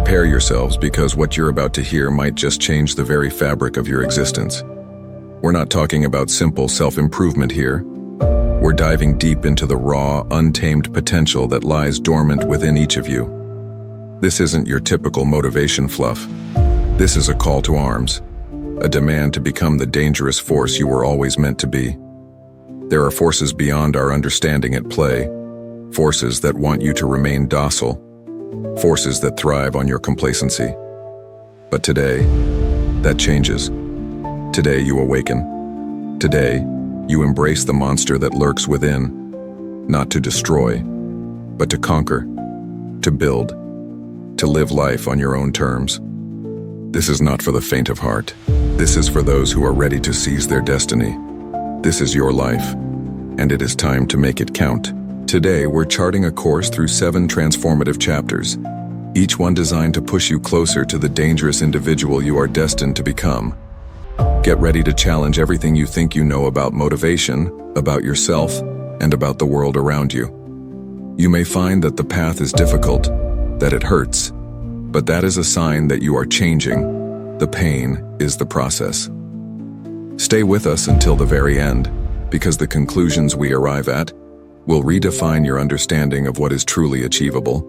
Prepare yourselves because what you're about to hear might just change the very fabric of your existence. We're not talking about simple self-improvement here. We're diving deep into the raw, untamed potential that lies dormant within each of you. This isn't your typical motivation fluff. This is a call to arms, a demand to become the dangerous force you were always meant to be. There are forces beyond our understanding at play, forces that want you to remain docile, forces that thrive on your complacency. But today, that changes. Today you awaken. Today, you embrace the monster that lurks within, not to destroy, but to conquer, to build, to live life on your own terms. This is not for the faint of heart. This is for those who are ready to seize their destiny. This is your life, and it is time to make it count. Today, we're charting a course through 7 transformative chapters, each one designed to push you closer to the dangerous individual you are destined to become. Get ready to challenge everything you think you know about motivation, about yourself, and about the world around you. You may find that the path is difficult, that it hurts, but that is a sign that you are changing. The pain is the process. Stay with us until the very end, because the conclusions we arrive at will redefine your understanding of what is truly achievable.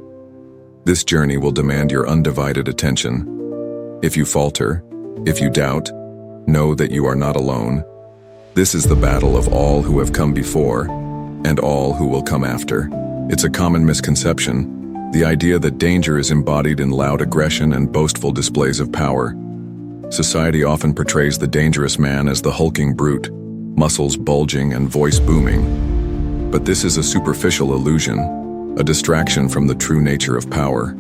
This journey will demand your undivided attention. If you falter, if you doubt, know that you are not alone. This is the battle of all who have come before, and all who will come after. It's a common misconception, the idea that danger is embodied in loud aggression and boastful displays of power. Society often portrays the dangerous man as the hulking brute, muscles bulging and voice booming. But this is a superficial illusion, a distraction from the true nature of power.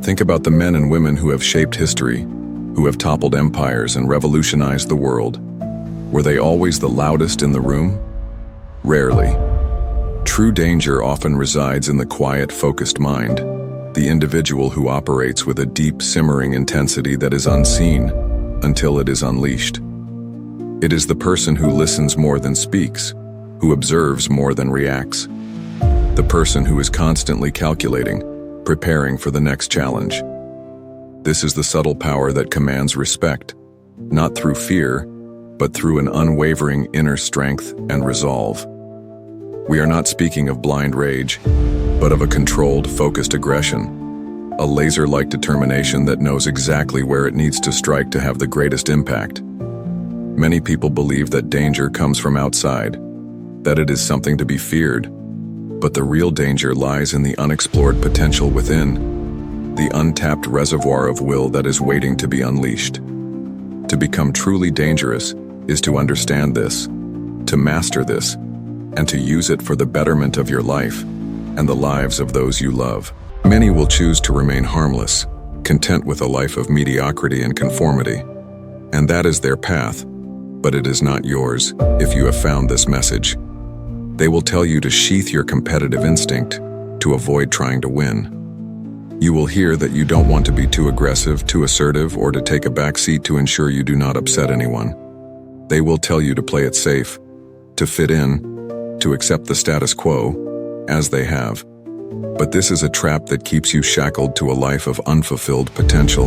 Think about the men and women who have shaped history, who have toppled empires and revolutionized the world. Were they always the loudest in the room? Rarely. True danger often resides in the quiet, focused mind, the individual who operates with a deep, simmering intensity that is unseen until it is unleashed. It is the person who listens more than speaks, who observes more than reacts, the person who is constantly calculating, preparing for the next challenge. This is the subtle power that commands respect, not through fear, but through an unwavering inner strength and resolve. We are not speaking of blind rage, but of a controlled, focused aggression, a laser-like determination that knows exactly where it needs to strike to have the greatest impact. Many people believe that danger comes from outside, that it is something to be feared, but the real danger lies in the unexplored potential within, the untapped reservoir of will that is waiting to be unleashed. To become truly dangerous is to understand this, to master this, and to use it for the betterment of your life and the lives of those you love. Many will choose to remain harmless, content with a life of mediocrity and conformity. And that is their path, but it is not yours if you have found this message. They will tell you to sheath your competitive instinct, to avoid trying to win. You will hear that you don't want to be too aggressive, too assertive, or to take a backseat to ensure you do not upset anyone. They will tell you to play it safe, to fit in, to accept the status quo, as they have. But this is a trap that keeps you shackled to a life of unfulfilled potential.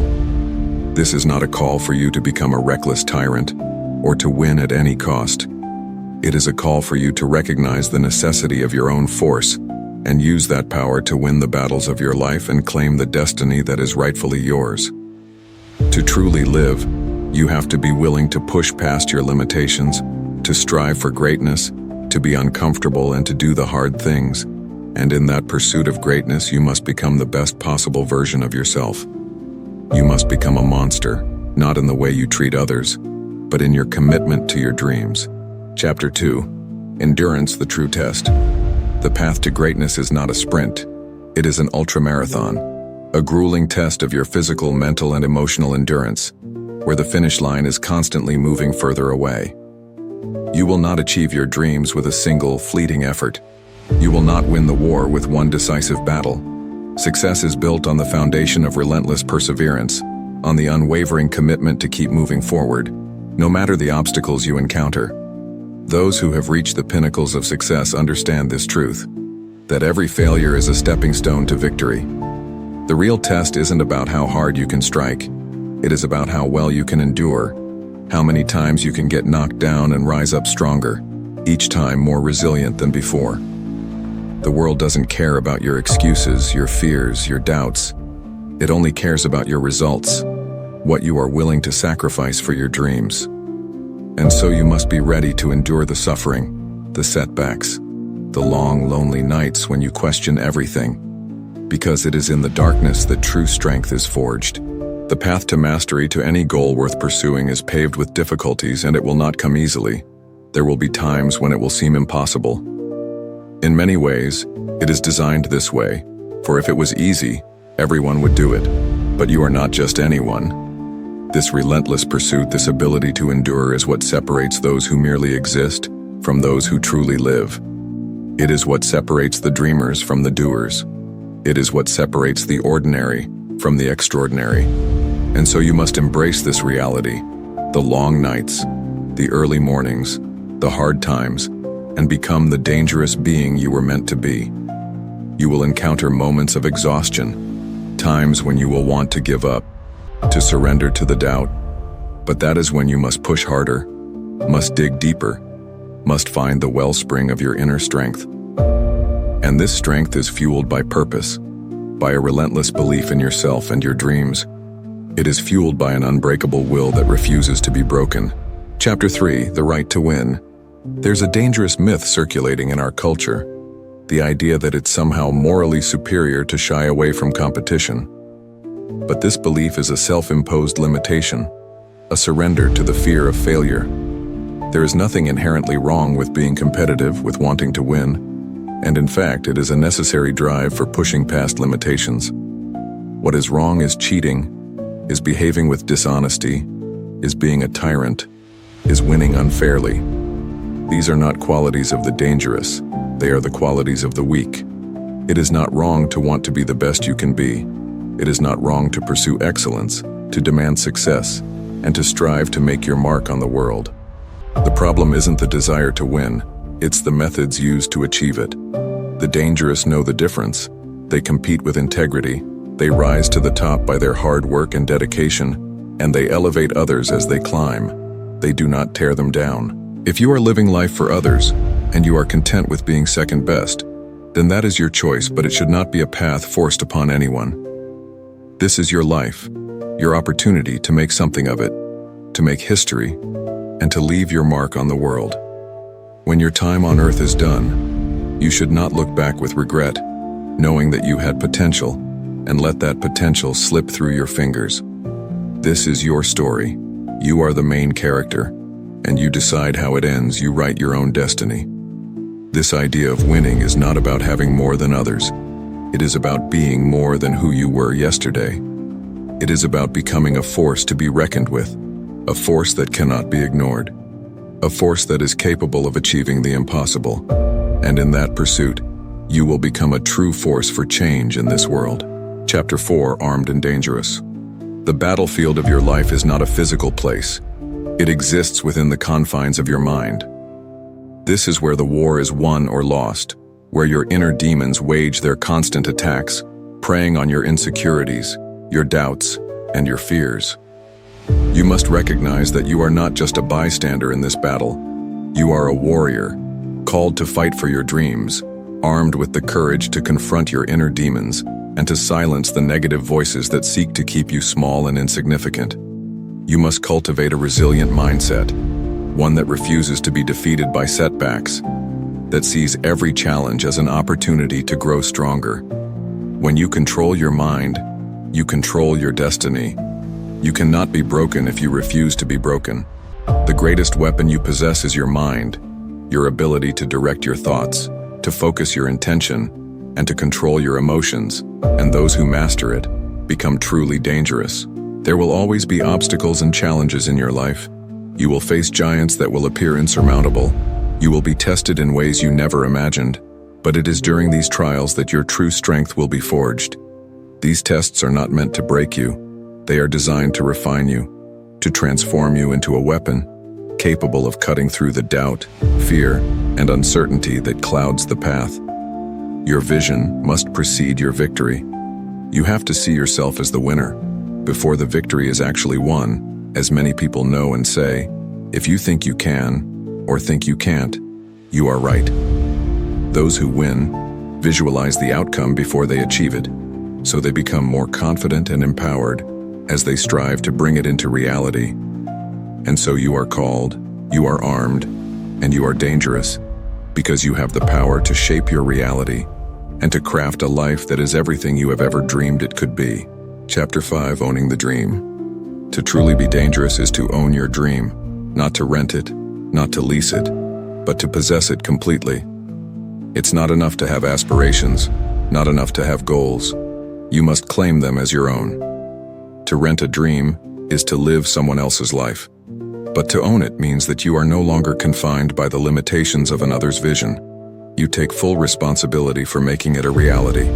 This is not a call for you to become a reckless tyrant, or to win at any cost. It is a call for you to recognize the necessity of your own force, and use that power to win the battles of your life and claim the destiny that is rightfully yours. To truly live, you have to be willing to push past your limitations, to strive for greatness, to be uncomfortable and to do the hard things. And in that pursuit of greatness, you must become the best possible version of yourself. You must become a monster, not in the way you treat others, but in your commitment to your dreams. Chapter 2. Endurance, the true test. The path to greatness is not a sprint. It is an ultramarathon, a grueling test of your physical, mental, and emotional endurance, where the finish line is constantly moving further away. You will not achieve your dreams with a single, fleeting effort. You will not win the war with one decisive battle. Success is built on the foundation of relentless perseverance, on the unwavering commitment to keep moving forward, no matter the obstacles you encounter. Those who have reached the pinnacles of success understand this truth, that every failure is a stepping stone to victory. The real test isn't about how hard you can strike. It is about how well you can endure, how many times you can get knocked down and rise up stronger, each time more resilient than before. The world doesn't care about your excuses, your fears, your doubts. It only cares about your results, what you are willing to sacrifice for your dreams. And so you must be ready to endure the suffering, the setbacks, the long, lonely nights when you question everything, because it is in the darkness that true strength is forged. The path to mastery to any goal worth pursuing is paved with difficulties, and it will not come easily. There will be times when it will seem impossible. In many ways, it is designed this way, for if it was easy, everyone would do it. But you are not just anyone. This relentless pursuit, this ability to endure, is what separates those who merely exist from those who truly live. It is what separates the dreamers from the doers. It is what separates the ordinary from the extraordinary. And so you must embrace this reality, the long nights, the early mornings, the hard times, and become the dangerous being you were meant to be. You will encounter moments of exhaustion, times when you will want to give up, to surrender to the doubt. But that is when you must push harder, must dig deeper, must find the wellspring of your inner strength. And this strength is fueled by purpose, by a relentless belief in yourself and your dreams. It is fueled by an unbreakable will that refuses to be broken. Chapter 3, The Right to Win. There's a dangerous myth circulating in our culture, the idea that it's somehow morally superior to shy away from competition. But this belief is a self-imposed limitation, a surrender to the fear of failure. There is nothing inherently wrong with being competitive, with wanting to win, and in fact, it is a necessary drive for pushing past limitations. What is wrong is cheating, is behaving with dishonesty, is being a tyrant, is winning unfairly. These are not qualities of the dangerous, they are the qualities of the weak. It is not wrong to want to be the best you can be. It is not wrong to pursue excellence, to demand success, and to strive to make your mark on the world. The problem isn't the desire to win, it's the methods used to achieve it. The dangerous know the difference. They compete with integrity, they rise to the top by their hard work and dedication, and they elevate others as they climb. They do not tear them down. If you are living life for others, and you are content with being second best, then that is your choice, but it should not be a path forced upon anyone. This is your life, your opportunity to make something of it, to make history, and to leave your mark on the world. When your time on earth is done, you should not look back with regret, knowing that you had potential, and let that potential slip through your fingers. This is your story. You are the main character, and you decide how it ends. You write your own destiny. This idea of winning is not about having more than others. It is about being more than who you were yesterday. It is about becoming a force to be reckoned with, a force that cannot be ignored, a force that is capable of achieving the impossible. And in that pursuit, you will become a true force for change in this world. Chapter 4, Armed and Dangerous. The battlefield of your life is not a physical place. It exists within the confines of your mind. This is where the war is won or lost, where your inner demons wage their constant attacks, preying on your insecurities, your doubts, and your fears. You must recognize that you are not just a bystander in this battle. You are a warrior, called to fight for your dreams, armed with the courage to confront your inner demons and to silence the negative voices that seek to keep you small and insignificant. You must cultivate a resilient mindset, one that refuses to be defeated by setbacks, that sees every challenge as an opportunity to grow stronger. When you control your mind, you control your destiny. You cannot be broken if you refuse to be broken. The greatest weapon you possess is your mind, your ability to direct your thoughts, to focus your intention, and to control your emotions, and those who master it become truly dangerous. There will always be obstacles and challenges in your life. You will face giants that will appear insurmountable. You will be tested in ways you never imagined, but it is during these trials that your true strength will be forged. These tests are not meant to break you. They are designed to refine you, to transform you into a weapon, capable of cutting through the doubt, fear, and uncertainty that clouds the path. Your vision must precede your victory. You have to see yourself as the winner, before the victory is actually won, as many people know and say. If you think you can, or think you can't, you are right. Those who win visualize the outcome before they achieve it, so they become more confident and empowered as they strive to bring it into reality. And so you are called, you are armed, and you are dangerous, because you have the power to shape your reality and to craft a life that is everything you have ever dreamed it could be. Chapter 5, Owning the Dream. To truly be dangerous is to own your dream, not to rent it, not to lease it, but to possess it completely. It's not enough to have aspirations, not enough to have goals. You must claim them as your own. To rent a dream is to live someone else's life. But to own it means that you are no longer confined by the limitations of another's vision. You take full responsibility for making it a reality.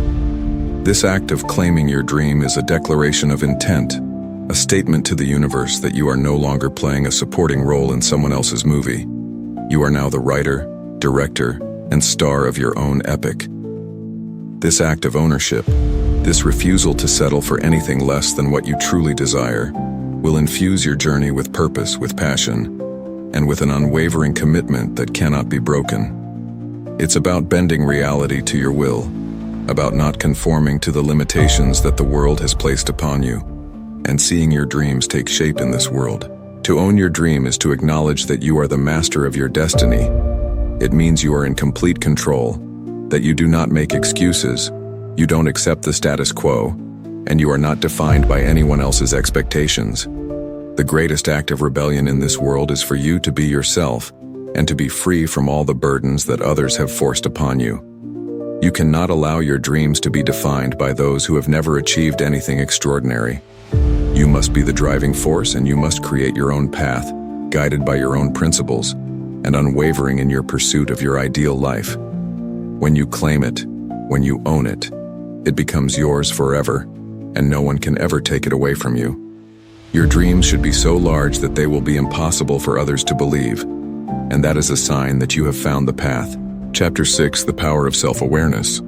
This act of claiming your dream is a declaration of intent, a statement to the universe that you are no longer playing a supporting role in someone else's movie. You are now the writer, director, and star of your own epic. This act of ownership, this refusal to settle for anything less than what you truly desire, will infuse your journey with purpose, with passion, and with an unwavering commitment that cannot be broken. It's about bending reality to your will, about not conforming to the limitations that the world has placed upon you, and seeing your dreams take shape in this world. To own your dream is to acknowledge that you are the master of your destiny. It means you are in complete control, that you do not make excuses, you don't accept the status quo, and you are not defined by anyone else's expectations. The greatest act of rebellion in this world is for you to be yourself and to be free from all the burdens that others have forced upon you. You cannot allow your dreams to be defined by those who have never achieved anything extraordinary. You must be the driving force, and you must create your own path, guided by your own principles, and unwavering in your pursuit of your ideal life. When you claim it, when you own it, it becomes yours forever, and no one can ever take it away from you. Your dreams should be so large that they will be impossible for others to believe, and that is a sign that you have found the path. Chapter 6, The Power of Self-Awareness.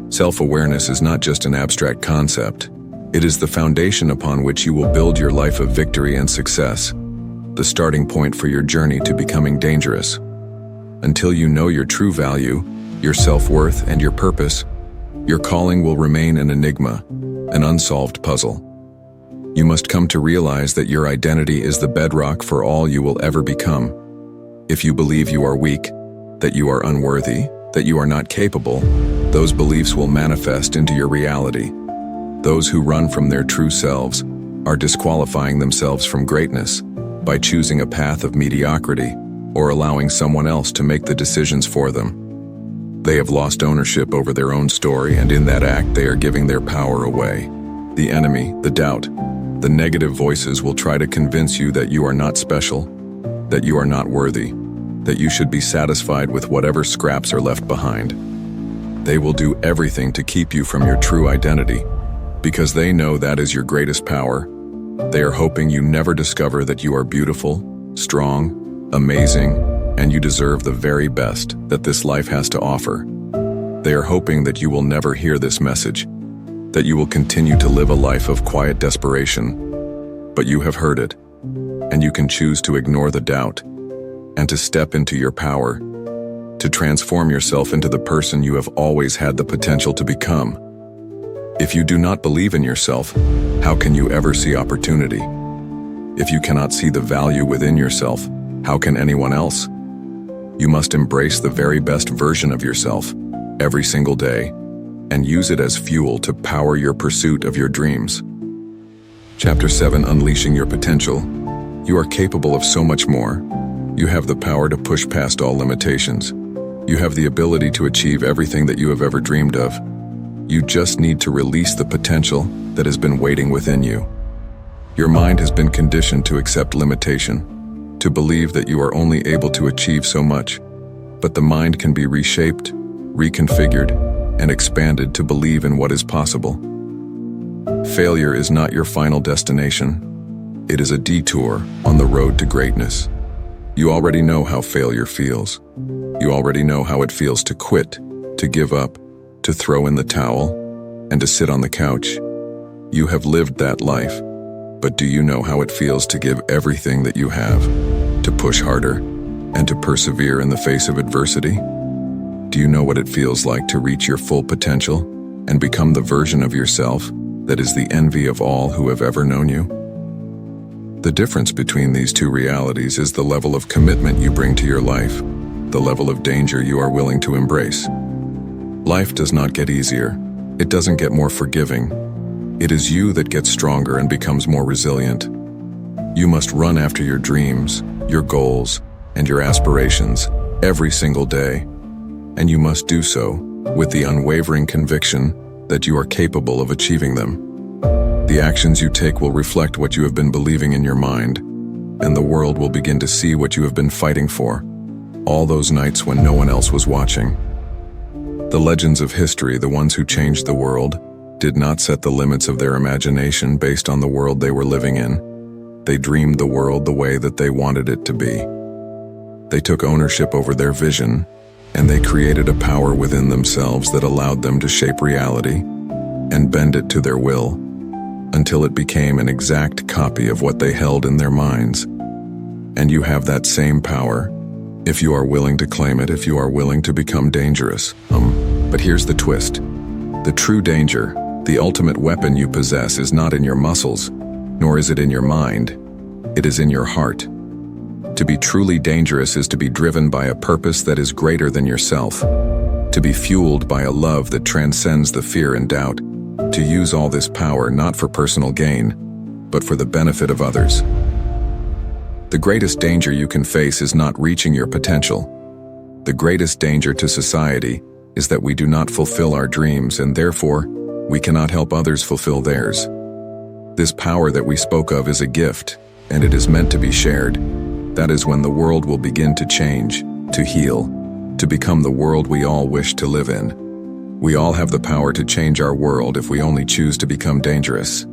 Self-awareness is not just an abstract concept. It is the foundation upon which you will build your life of victory and success, the starting point for your journey to becoming dangerous. Until you know your true value, your self-worth, and your purpose, your calling will remain an enigma, an unsolved puzzle. You must come to realize that your identity is the bedrock for all you will ever become. If you believe you are weak, that you are unworthy, that you are not capable, those beliefs will manifest into your reality. Those who run from their true selves are disqualifying themselves from greatness by choosing a path of mediocrity or allowing someone else to make the decisions for them. They have lost ownership over their own story, and in that act they are giving their power away. The enemy, the doubt, the negative voices will try to convince you that you are not special, that you are not worthy, that you should be satisfied with whatever scraps are left behind. They will do everything to keep you from your true identity, because they know that is your greatest power. They are hoping you never discover that you are beautiful, strong, amazing, and you deserve the very best that this life has to offer. They are hoping that you will never hear this message, that you will continue to live a life of quiet desperation. But you have heard it, and you can choose to ignore the doubt and to step into your power, to transform yourself into the person you have always had the potential to become. If you do not believe in yourself, how can you ever see opportunity? If you cannot see the value within yourself, how can anyone else? You must embrace the very best version of yourself every single day and use it as fuel to power your pursuit of your dreams. Chapter 7, Unleashing Your Potential. You are capable of so much more. You have the power to push past all limitations. You have the ability to achieve everything that you have ever dreamed of. You just need to release the potential that has been waiting within you. Your mind has been conditioned to accept limitation, to believe that you are only able to achieve so much. But the mind can be reshaped, reconfigured, and expanded to believe in what is possible. Failure is not your final destination. It is a detour on the road to greatness. You already know how failure feels. You already know how it feels to quit, to give up, to throw in the towel, and to sit on the couch. You have lived that life, but do you know how it feels to give everything that you have, to push harder, and to persevere in the face of adversity? Do you know what it feels like to reach your full potential and become the version of yourself that is the envy of all who have ever known you? The difference between these two realities is the level of commitment you bring to your life, the level of danger you are willing to embrace. Life does not get easier. It doesn't get more forgiving. It is you that gets stronger and becomes more resilient. You must run after your dreams, your goals, and your aspirations every single day. And you must do so with the unwavering conviction that you are capable of achieving them. The actions you take will reflect what you have been believing in your mind, and the world will begin to see what you have been fighting for, all those nights when no one else was watching. The legends of history, the ones who changed the world, did not set the limits of their imagination based on the world they were living in. They dreamed the world the way that they wanted it to be. They took ownership over their vision, and they created a power within themselves that allowed them to shape reality and bend it to their will, until it became an exact copy of what they held in their minds. And you have that same power, if you are willing to claim it, if you are willing to become dangerous. But here's the twist. The true danger, the ultimate weapon you possess, is not in your muscles, nor is it in your mind. It is in your heart. To be truly dangerous is to be driven by a purpose that is greater than yourself, to be fueled by a love that transcends the fear and doubt, to use all this power not for personal gain, but for the benefit of others. The greatest danger you can face is not reaching your potential. The greatest danger to society is that we do not fulfill our dreams, and therefore, we cannot help others fulfill theirs. This power that we spoke of is a gift, and it is meant to be shared. That is when the world will begin to change, to heal, to become the world we all wish to live in. We all have the power to change our world if we only choose to become dangerous.